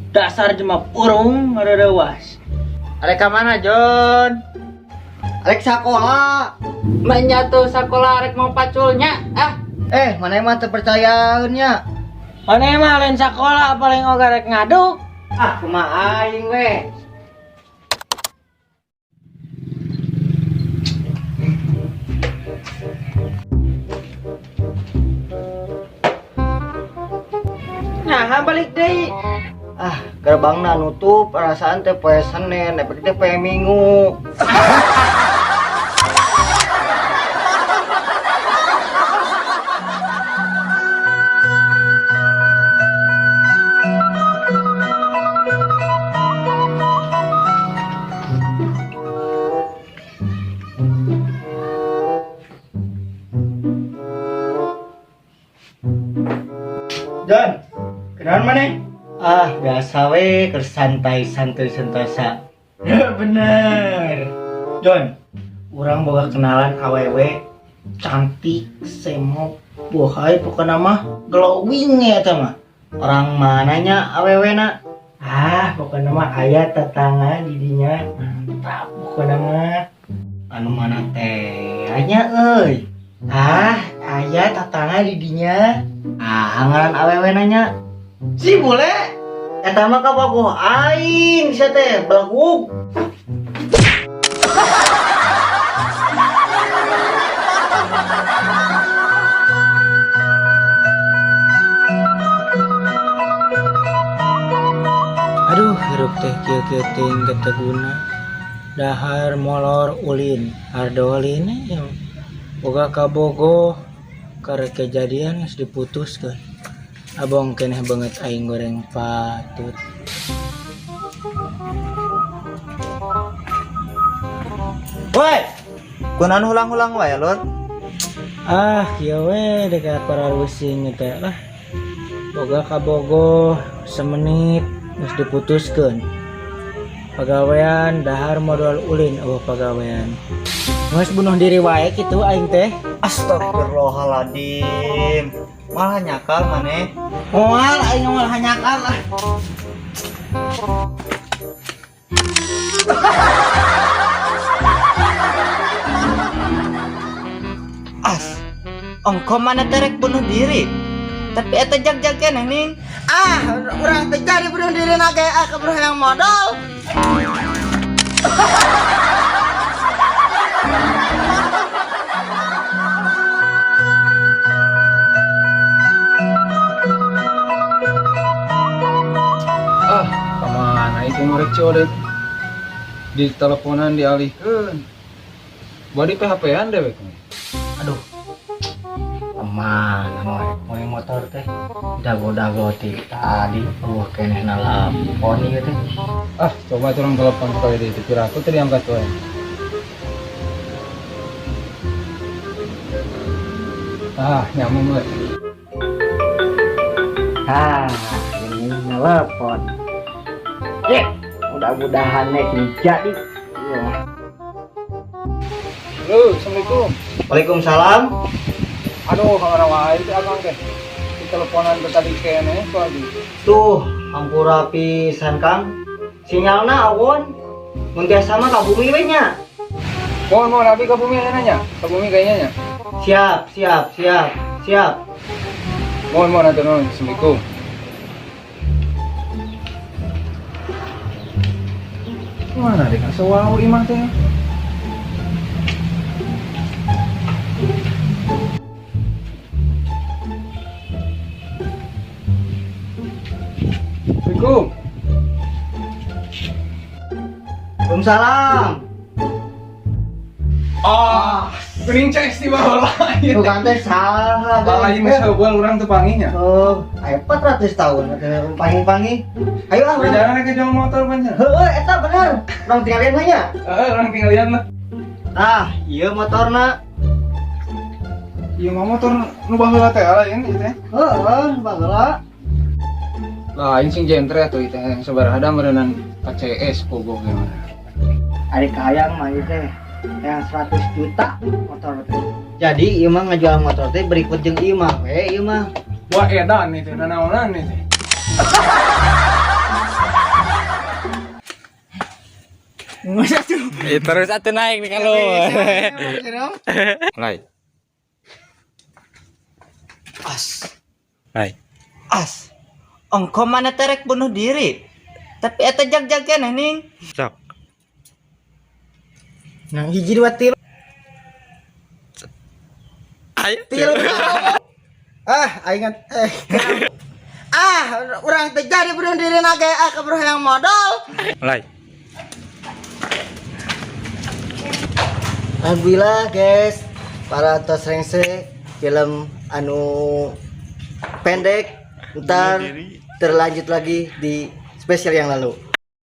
Dasar jema urung ngadawas. Arek ka mana, Jon? Arek sakola. Menyatu sakola arek mau paculnya. Mana emang terpercayaeun nya. Mana emang lain sakola paling oga rek ngaduk. Kumaha aing we. Nah, balik deui. Gerbangna nutup, perasaan teh poe Senin, efek teh poe Minggu. Jon, kenaon maneh? Biasa we keur santai-santai sentosa. Ya bener. Jon, urang boga kenalan awewe cantik, semok, bohay pokokna mah glowing ya eta mah. Orang mananya awewena? Pokokna mah aya tetangga di dinya. Mantap pokokna mah. Anu mana teh anya euy. Aya tetangga di dinya. Ngaran awewena nya. Si bule. Eta mah kabogoh aing sia teh belaguk. Aduh, hirup teh kieu-kieu ting teu guna. Dahar molor ulin, ardolin ya. Boga kabogoh karek kejadian geus diputuskeun. Abong keneh banget aing goreng patut. Woi. Kunaon hulang-hulang wae, Lur? Kieu we dekat para rusing teh lah. Boga kabogoh semenit geus diputuskeun. Pagawean dahar modal ulin pagawean. Geus bunuh diri wae kitu aing teh. Astagfirullahaladzim. Malah nyakal maneh. Moal aing moal hanyakal lah. Ongko mana terek bunuh diri. Tapi eta jag-jag keneh ning. Urang teh jadi bunuh diri na ge kabruh yang modal. Kemana itu ngorek codek di teleponan dialihkan body PHP-an dewek. Aduh. Kemana moe motor teh dago-dago ti tadi keneh nelpon ieu teh. Coba turun telepon sekali di kira aku tadi angkat wae. Nyambung we. Ini nelpon. Mudah-mudahan jadi. Halo, Assalamualaikum. Waalaikumsalam. Aduh, kamera wae teh akang teh. Di teleponan tadi keneh lagi. Tuh, hampura pisan Kang. Sinyalna awon. Mun tiasa mah ka bumi we nya. Mohon abi ka bumi nanya. Ka bumi kayaknya nya. Siap. Mohon atur nuhun. Assalamualaikum. Mana dek asawau imah teh? Assalamualaikum. Waalaikumsalam. Kuning CS di bawah lain. Bukan teh salah. Lain mah saeubeul urang teu panginya. Ayo 400 tahun pangi-pangi. Ayo Udah jangan ke jalan motor pancen. Eta bener. Urang tinggalin mah nya. Orang tinggalin lah. Ieu motorna. Iya mah motor nu baheula teh lain ieu teh. Bageula. Lain sing jentre atuh ieu teh yang sabaraha meureunnan KCS pogo ge mah. Ari kahayang mah ieu teh yang 100 juta motor teh. Jadi ieu mah ngajual motor teh berikut jeung ieu mah we ieu mah. Wah edan nih teh, nanaonan nih teh. Masa tuh? Terus atuh naik nih kalau. Mulai. As. Hai. As. Engkau mana terek bunuh diri. Tapi eta jag-jagan ning. Sok. Nang hiji dua tilu. Ayo. Tilu. Ingat orang terjadi bunuh diri naga kabur yang modal. Mulai. Alhamdulillah guys, para tos rengse film anu pendek ntar terlanjut lagi di spesial yang lalu.